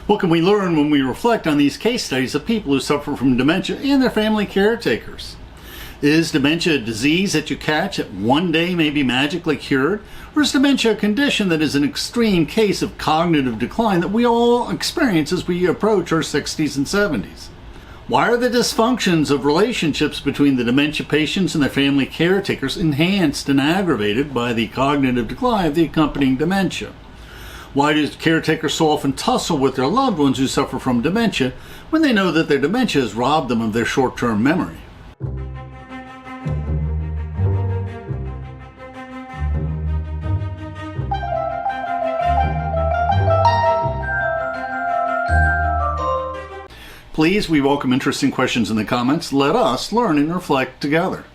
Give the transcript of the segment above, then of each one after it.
What can we learn when we reflect on these case studies of people who suffer from dementia and their family caretakers? Is dementia a disease that you catch that one day may be magically cured? Or is dementia a condition that is an extreme case of cognitive decline that we all experience as we approach our 60s and 70s? Why are the dysfunctions of relationships between the dementia patients and their family caretakers enhanced and aggravated by the cognitive decline of the accompanying dementia? Why do caretakers so often tussle with their loved ones who suffer from dementia when they know that their dementia has robbed them of their short-term memory? Please, we welcome interesting questions in the comments. Let us learn and reflect together.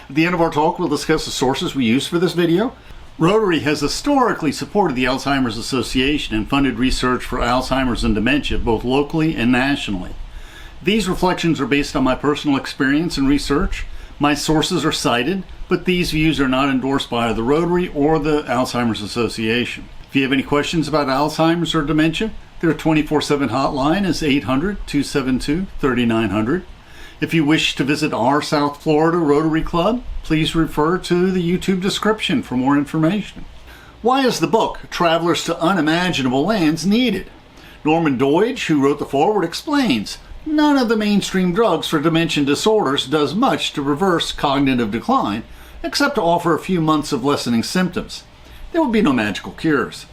At the end of our talk, we'll discuss the sources we use for this video. Rotary has historically supported the Alzheimer's Association and funded research for Alzheimer's and dementia both locally and nationally. These reflections are based on my personal experience and research. My sources are cited, but these views are not endorsed by the Rotary or the Alzheimer's Association. If you have any questions about Alzheimer's or dementia, their 24/7 hotline is 800-272-3900. If you wish to visit our South Florida Rotary Club, please refer to the YouTube description for more information. Why is the book Travelers to Unimaginable Lands needed? Norman Doidge, who wrote the foreword, explains, none of the mainstream drugs for dementia disorders does much to reverse cognitive decline, except to offer a few months of lessening symptoms. There will be no magical cures.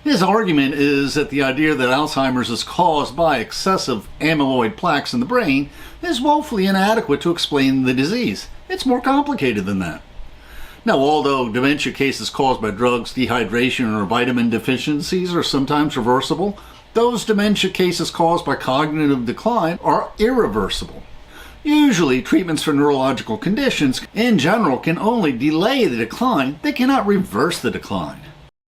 His argument is that the idea that Alzheimer's is caused by excessive amyloid plaques in the brain is woefully inadequate to explain the disease. It's more complicated than that. Now, although dementia cases caused by drugs, dehydration, or vitamin deficiencies are sometimes reversible, those dementia cases caused by cognitive decline are irreversible. Usually, treatments for neurological conditions in general can only delay the decline. They cannot reverse the decline.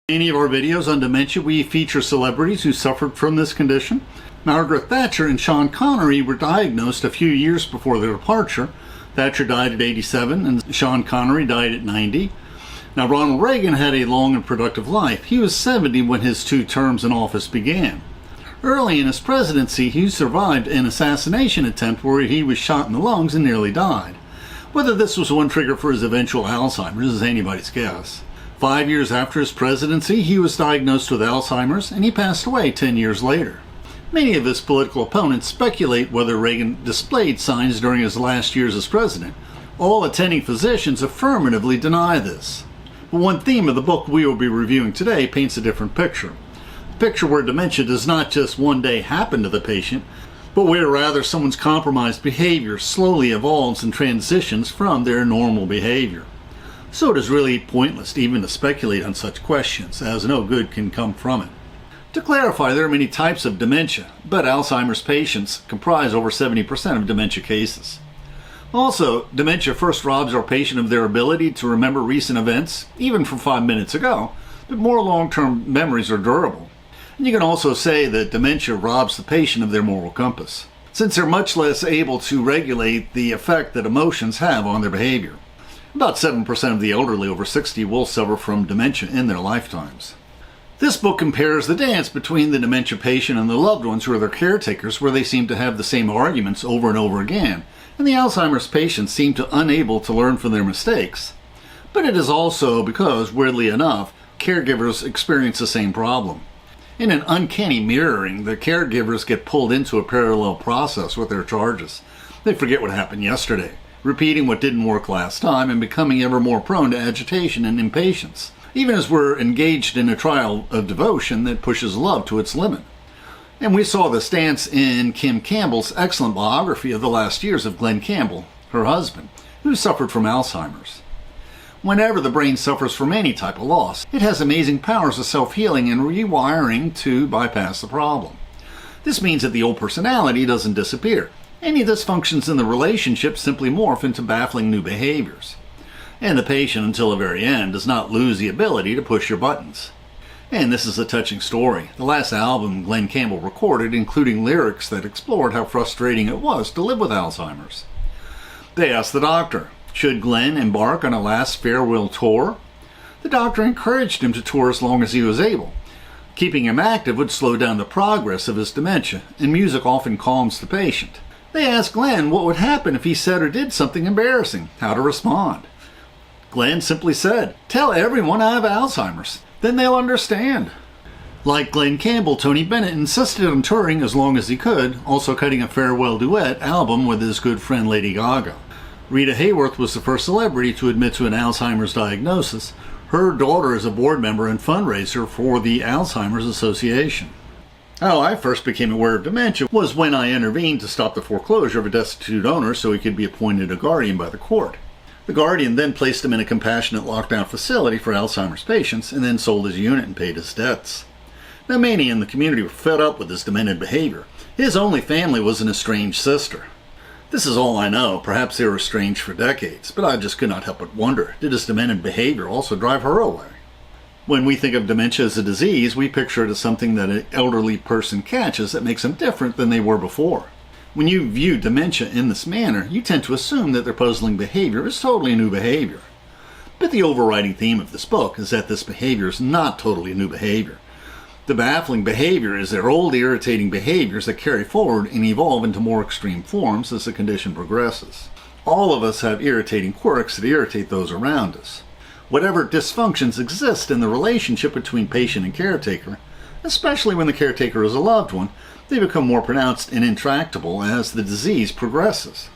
In many of our videos on dementia, we feature celebrities who suffered from this condition. Margaret Thatcher and Sean Connery were diagnosed a few years before their departure. Thatcher died at 87 and Sean Connery died at 90. Now, Ronald Reagan had a long and productive life. He was 70 when his 2 terms in office began. Early in his presidency, he survived an assassination attempt where he was shot in the lungs and nearly died. Whether this was one trigger for his eventual Alzheimer's is anybody's guess. 5 years after his presidency, he was diagnosed with Alzheimer's and he passed away 10 years later. Many of his political opponents speculate whether Reagan displayed signs during his last years as president. All attending physicians affirmatively deny this. But one theme of the book we will be reviewing today paints a different picture. A picture where dementia does not just one day happen to the patient, but where rather someone's compromised behavior slowly evolves and transitions from their normal behavior. So it is really pointless even to speculate on such questions, as no good can come from it. To clarify, there are many types of dementia, but Alzheimer's patients comprise over 70% of dementia cases. Also, dementia first robs our patient of their ability to remember recent events, even from 5 minutes ago, but more long-term memories are durable. And you can also say that dementia robs the patient of their moral compass, since they're much less able to regulate the effect that emotions have on their behavior. About 7% of the elderly over 60 will suffer from dementia in their lifetimes. This book compares the dance between the dementia patient and the loved ones who are their caretakers, where they seem to have the same arguments over and over again, and the Alzheimer's patients seem to unable to learn from their mistakes. But it is also because, weirdly enough, caregivers experience the same problem. In an uncanny mirroring, the caregivers get pulled into a parallel process with their charges. They forget what happened yesterday, repeating what didn't work last time and becoming ever more prone to agitation and impatience, even as we're engaged in a trial of devotion that pushes love to its limit. And we saw this dance in Kim Campbell's excellent biography of the last years of Glenn Campbell, her husband, who suffered from Alzheimer's. Whenever the brain suffers from any type of loss, it has amazing powers of self-healing and rewiring to bypass the problem. This means that the old personality doesn't disappear. Any dysfunctions in the relationship simply morph into baffling new behaviors. And the patient, until the very end, does not lose the ability to push your buttons. And this is a touching story. The last album Glenn Campbell recorded, including lyrics that explored how frustrating it was to live with Alzheimer's. They asked the doctor, should Glenn embark on a last farewell tour? The doctor encouraged him to tour as long as he was able. Keeping him active would slow down the progress of his dementia, and music often calms the patient. They asked Glenn what would happen if he said or did something embarrassing, how to respond. Glenn simply said, "Tell everyone I have Alzheimer's. Then they'll understand." Like Glenn Campbell, Tony Bennett insisted on touring as long as he could, also cutting a farewell duet album with his good friend Lady Gaga. Rita Hayworth was the first celebrity to admit to an Alzheimer's diagnosis. Her daughter is a board member and fundraiser for the Alzheimer's Association. How I first became aware of dementia was when I intervened to stop the foreclosure of a destitute owner so he could be appointed a guardian by the court. The guardian then placed him in a compassionate lockdown facility for Alzheimer's patients and then sold his unit and paid his debts. Now many in the community were fed up with his demented behavior. His only family was an estranged sister. This is all I know. Perhaps they were estranged for decades, but I just could not help but wonder, did his demented behavior also drive her away? When we think of dementia as a disease, we picture it as something that an elderly person catches that makes them different than they were before. When you view dementia in this manner, you tend to assume that their puzzling behavior is totally new behavior. But the overriding theme of this book is that this behavior is not totally new behavior. The baffling behavior is their old irritating behaviors that carry forward and evolve into more extreme forms as the condition progresses. All of us have irritating quirks that irritate those around us. Whatever dysfunctions exist in the relationship between patient and caretaker, especially when the caretaker is a loved one, they become more pronounced and intractable as the disease progresses.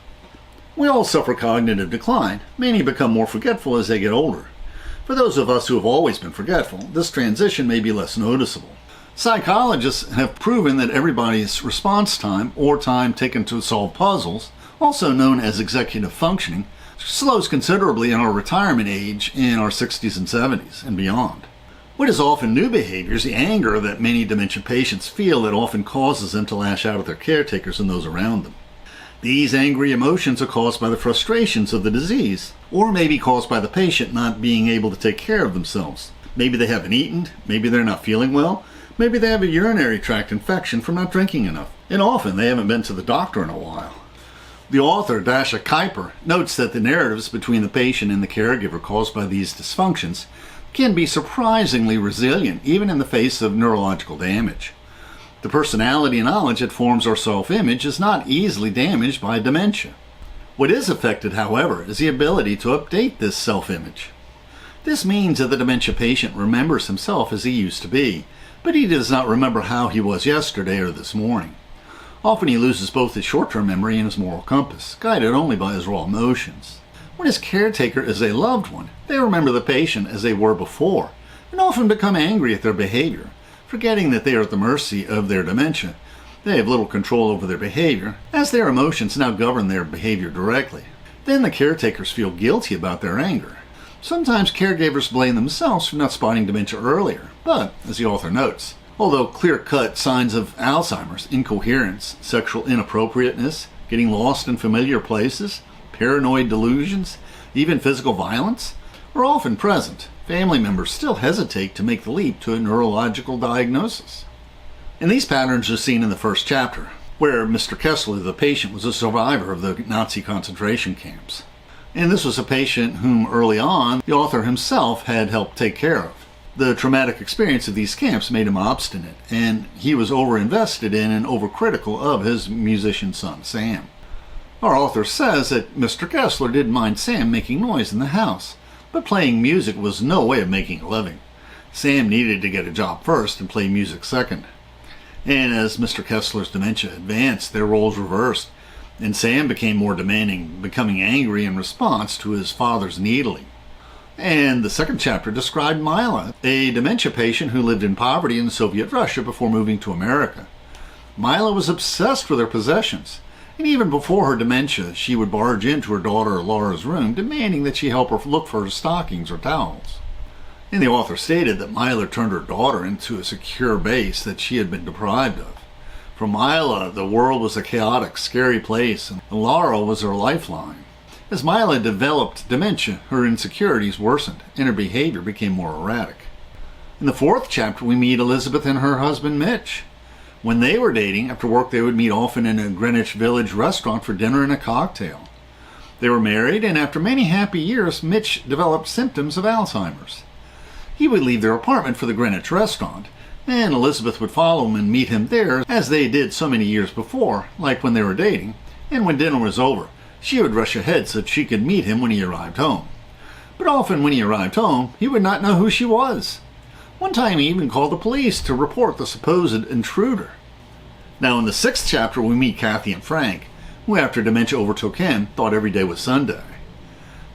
We all suffer cognitive decline. Many become more forgetful as they get older. For those of us who have always been forgetful, this transition may be less noticeable. Psychologists have proven that everybody's response time, or time taken to solve puzzles, also known as executive functioning, slows considerably in our retirement age in our 60s and 70s and beyond. What is often new behavior is the anger that many dementia patients feel that often causes them to lash out at their caretakers and those around them. These angry emotions are caused by the frustrations of the disease, or may be caused by the patient not being able to take care of themselves. Maybe they haven't eaten, maybe they're not feeling well, maybe they have a urinary tract infection from not drinking enough, and often they haven't been to the doctor in a while. The author, Dasha Piper, notes that the narratives between the patient and the caregiver caused by these dysfunctions can be surprisingly resilient, even in the face of neurological damage. The personality and knowledge that forms our self-image is not easily damaged by dementia. What is affected, however, is the ability to update this self-image. This means that the dementia patient remembers himself as he used to be, but he does not remember how he was yesterday or this morning. Often he loses both his short-term memory and his moral compass, guided only by his raw emotions. When his caretaker is a loved one, they remember the patient as they were before, and often become angry at their behavior, forgetting that they are at the mercy of their dementia. They have little control over their behavior, as their emotions now govern their behavior directly. Then the caretakers feel guilty about their anger. Sometimes caregivers blame themselves for not spotting dementia earlier, but, as the author notes, although clear-cut signs of Alzheimer's, incoherence, sexual inappropriateness, getting lost in familiar places, paranoid delusions, even physical violence, are often present, family members still hesitate to make the leap to a neurological diagnosis. And these patterns are seen in the first chapter, where Mr. Kessler, the patient, was a survivor of the Nazi concentration camps. And this was a patient whom early on the author himself had helped take care of. The traumatic experience of these camps made him obstinate, and he was overinvested in and overcritical of his musician son, Sam. Our author says that Mr. Kessler didn't mind Sam making noise in the house, but playing music was no way of making a living. Sam needed to get a job first and play music second. And as Mr. Kessler's dementia advanced, their roles reversed, and Sam became more demanding, becoming angry in response to his father's needling. And the second chapter described Mila, a dementia patient who lived in poverty in Soviet Russia before moving to America. Mila was obsessed with her possessions, and even before her dementia, she would barge into her daughter Laura's room, demanding that she help her look for her stockings or towels. And the author stated that Mila turned her daughter into a secure base that she had been deprived of. For Mila, the world was a chaotic, scary place, and Laura was her lifeline. As Mila developed dementia, her insecurities worsened, and her behavior became more erratic. In the fourth chapter, we meet Elizabeth and her husband, Mitch. When they were dating, after work they would meet often in a Greenwich Village restaurant for dinner and a cocktail. They were married, and after many happy years, Mitch developed symptoms of Alzheimer's. He would leave their apartment for the Greenwich restaurant, and Elizabeth would follow him and meet him there as they did so many years before, like when they were dating, and when dinner was over, she would rush ahead so that she could meet him when he arrived home. But often when he arrived home, he would not know who she was. One time he even called the police to report the supposed intruder. Now in the 6th chapter we meet Kathy and Frank, who after dementia overtook him thought every day was Sunday.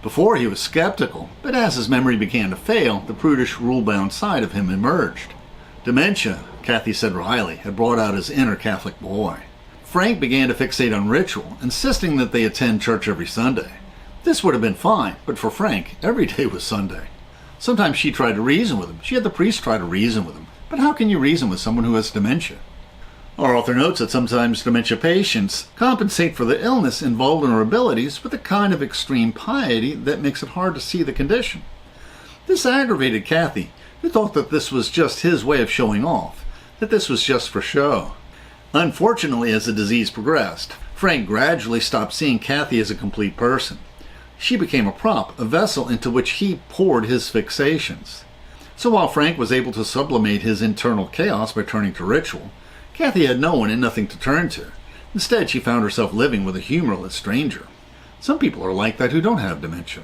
Before he was skeptical, but as his memory began to fail, the prudish, rule-bound side of him emerged. Dementia, Kathy said wryly, had brought out his inner Catholic boy. Frank began to fixate on ritual, insisting that they attend church every Sunday. This would have been fine, but for Frank, every day was Sunday. Sometimes she tried to reason with him. She had the priest try to reason with him. But how can you reason with someone who has dementia? Our author notes that sometimes dementia patients compensate for the illness and vulnerabilities with a kind of extreme piety that makes it hard to see the condition. This aggravated Kathy, who thought that this was just his way of showing off, that this was just for show. Unfortunately, as the disease progressed, Frank gradually stopped seeing Kathy as a complete person. She became a prop, a vessel into which he poured his fixations. So while Frank was able to sublimate his internal chaos by turning to ritual, Kathy had no one and nothing to turn to. Instead, she found herself living with a humorless stranger. Some people are like that who don't have dementia.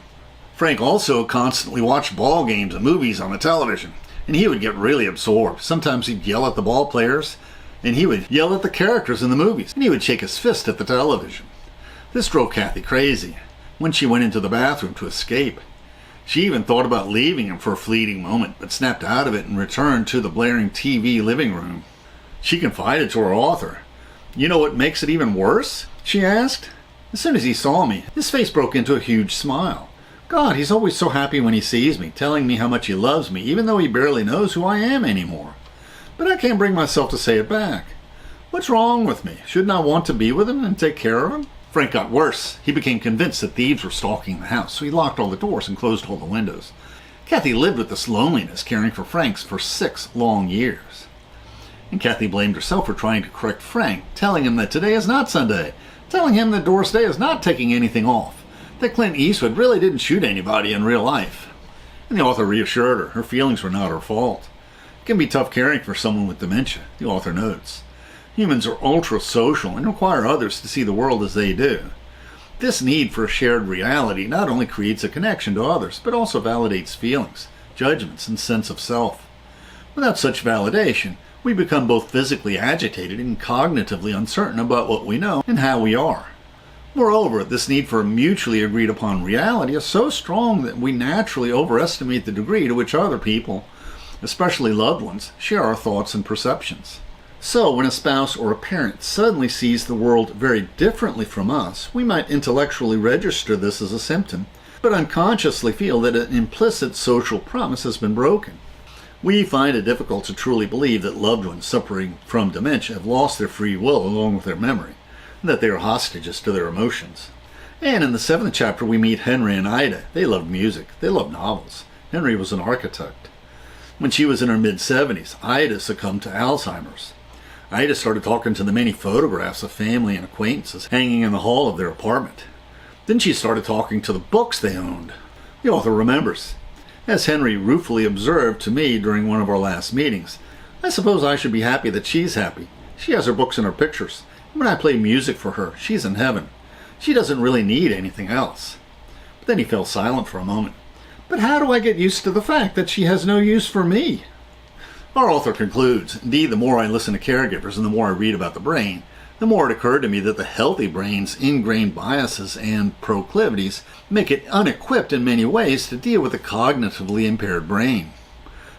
Frank also constantly watched ball games and movies on the television, and he would get really absorbed. Sometimes he'd yell at the ball players, and he would yell at the characters in the movies, and he would shake his fist at the television. This drove Kathy crazy. When she went into the bathroom to escape, she even thought about leaving him for a fleeting moment, but snapped out of it and returned to the blaring TV living room. She confided to her author. "You know what makes it even worse?" she asked. "As soon as he saw me, his face broke into a huge smile. God, he's always so happy when he sees me, telling me how much he loves me, even though he barely knows who I am anymore. But I can't bring myself to say it back. What's wrong with me? Shouldn't I want to be with him and take care of him?" Frank got worse. He became convinced that thieves were stalking the house, so he locked all the doors and closed all the windows. Kathy lived with this loneliness, caring for Frank for 6 long years. And Kathy blamed herself for trying to correct Frank, telling him that today is not Sunday, telling him that Doris Day is not taking anything off, that Clint Eastwood really didn't shoot anybody in real life. And the author reassured her. Her feelings were not her fault. It can be tough caring for someone with dementia, the author notes. Humans are ultra-social and require others to see the world as they do. This need for a shared reality not only creates a connection to others, but also validates feelings, judgments, and sense of self. Without such validation, we become both physically agitated and cognitively uncertain about what we know and how we are. Moreover, this need for a mutually agreed upon reality is so strong that we naturally overestimate the degree to which other people, especially loved ones, share our thoughts and perceptions. So when a spouse or a parent suddenly sees the world very differently from us, we might intellectually register this as a symptom, but unconsciously feel that an implicit social promise has been broken. We find it difficult to truly believe that loved ones suffering from dementia have lost their free will along with their memory, and that they are hostages to their emotions. And in the 7th chapter we meet Henry and Ida. They loved music. They loved novels. Henry was an architect. When she was in her mid-70s, Ida succumbed to Alzheimer's. Ida started talking to the many photographs of family and acquaintances hanging in the hall of their apartment. Then she started talking to the books they owned. The author remembers. As Henry ruefully observed to me during one of our last meetings, "I suppose I should be happy that she's happy. She has her books and her pictures. When I play music for her, she's in heaven. She doesn't really need anything else." But then he fell silent for a moment. "But how do I get used to the fact that she has no use for me?" Our author concludes, "Indeed, the more I listen to caregivers and the more I read about the brain, the more it occurred to me that the healthy brain's ingrained biases and proclivities make it unequipped in many ways to deal with a cognitively impaired brain.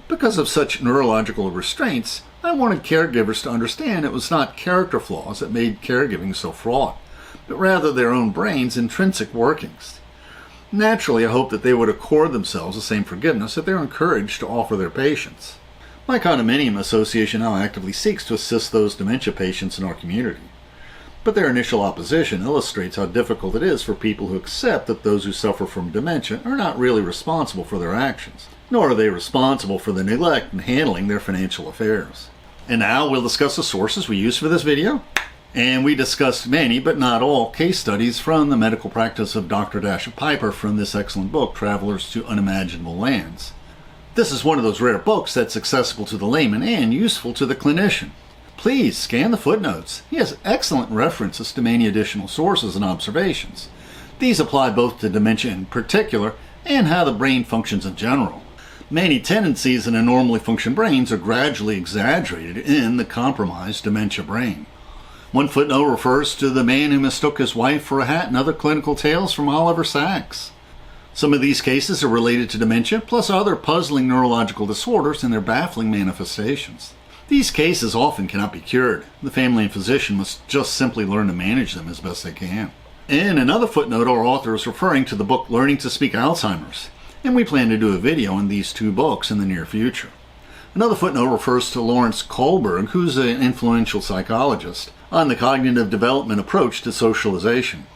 Because of such neurological restraints, I wanted caregivers to understand it was not character flaws that made caregiving so fraught, but rather their own brain's intrinsic workings. Naturally, I hope that they would accord themselves the same forgiveness that they're encouraged to offer their patients. My condominium association now actively seeks to assist those dementia patients in our community. But their initial opposition illustrates how difficult it is for people who accept that those who suffer from dementia are not really responsible for their actions, nor are they responsible for the neglect in handling their financial affairs. And now we'll discuss the sources we used for this video. And we discussed many, but not all, case studies from the medical practice of Dr. Dasha Piper from this excellent book, Travelers to Unimaginable Lands. This is one of those rare books that's accessible to the layman and useful to the clinician. Please scan the footnotes. He has excellent references to many additional sources and observations. These apply both to dementia in particular and how the brain functions in general. Many tendencies in a normally functioning brains are gradually exaggerated in the compromised dementia brain. One footnote refers to the man who mistook his wife for a hat and other clinical tales from Oliver Sacks. Some of these cases are related to dementia, plus other puzzling neurological disorders and their baffling manifestations. These cases often cannot be cured. The family and physician must just simply learn to manage them as best they can. In another footnote, our author is referring to the book Learning to Speak Alzheimer's, and we plan to do a video on these two books in the near future. Another footnote refers to Lawrence Kohlberg, who's an influential psychologist, on the cognitive development approach to socialization.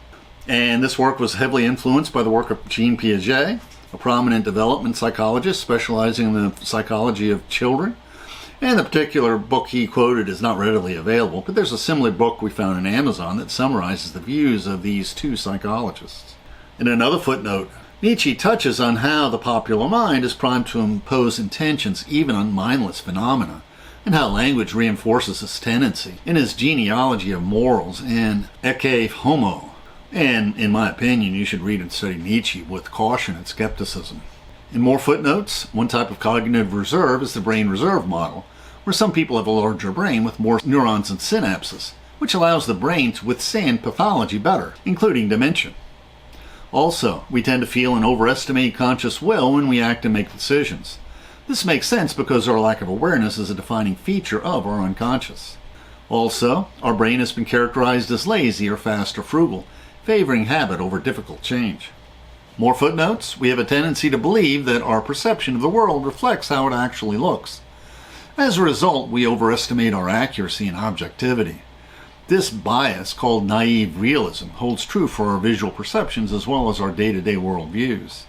And this work was heavily influenced by the work of Jean Piaget, a prominent development psychologist specializing in the psychology of children. And the particular book he quoted is not readily available, but there's a similar book we found on Amazon that summarizes the views of these two psychologists. In another footnote, Nietzsche touches on how the popular mind is primed to impose intentions even on mindless phenomena, and how language reinforces this tendency in his genealogy of morals in Ecce Homo. And, in my opinion, you should read and study Nietzsche with caution and skepticism. In more footnotes, one type of cognitive reserve is the brain reserve model, where some people have a larger brain with more neurons and synapses, which allows the brain to withstand pathology better, including dementia. Also, we tend to feel an overestimated conscious will when we act and make decisions. This makes sense because our lack of awareness is a defining feature of our unconscious. Also, our brain has been characterized as lazy or fast or frugal, favoring habit over difficult change. More footnotes, we have a tendency to believe that our perception of the world reflects how it actually looks. As a result, we overestimate our accuracy and objectivity. This bias, called naive realism, holds true for our visual perceptions as well as our day-to-day world views.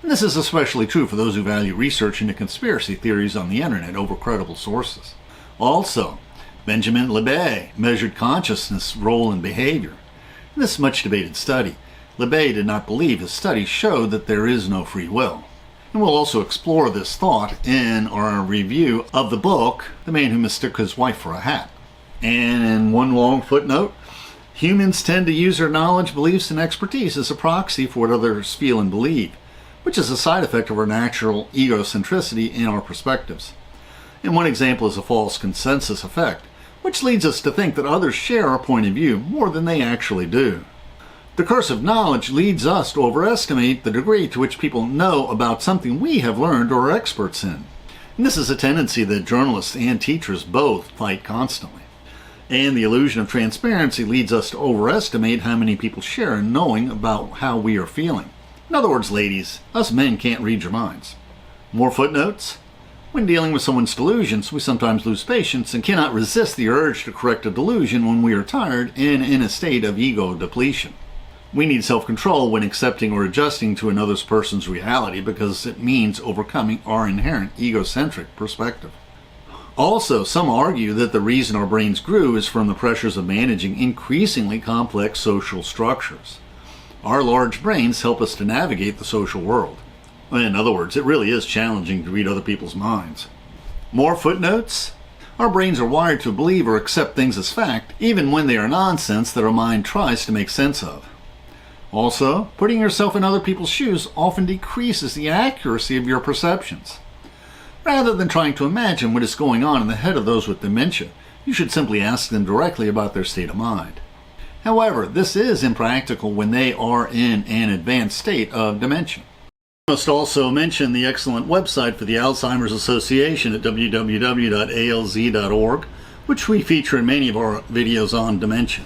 And this is especially true for those who value research into conspiracy theories on the internet over credible sources. Also, Benjamin Libet measured consciousness, role, and behavior. In this much-debated study, Libet did not believe his studies showed that there is no free will. And we'll also explore this thought in our review of the book, The Man Who Mistook His Wife for a Hat. And in one long footnote, humans tend to use their knowledge, beliefs, and expertise as a proxy for what others feel and believe, which is a side effect of our natural egocentricity in our perspectives. And one example is a false consensus effect, which leads us to think that others share our point of view more than they actually do. The curse of knowledge leads us to overestimate the degree to which people know about something we have learned or are experts in. And this is a tendency that journalists and teachers both fight constantly. And the illusion of transparency leads us to overestimate how many people share in knowing about how we are feeling. In other words, ladies, us men can't read your minds. More footnotes? When dealing with someone's delusions, we sometimes lose patience and cannot resist the urge to correct a delusion when we are tired and in a state of ego depletion. We need self-control when accepting or adjusting to another person's reality because it means overcoming our inherent egocentric perspective. Also, some argue that the reason our brains grew is from the pressures of managing increasingly complex social structures. Our large brains help us to navigate the social world. In other words, it really is challenging to read other people's minds. More footnotes? Our brains are wired to believe or accept things as fact, even when they are nonsense that our mind tries to make sense of. Also, putting yourself in other people's shoes often decreases the accuracy of your perceptions. Rather than trying to imagine what is going on in the head of those with dementia, you should simply ask them directly about their state of mind. However, this is impractical when they are in an advanced state of dementia. I must also mention the excellent website for the Alzheimer's Association at www.alz.org, which we feature in many of our videos on dementia.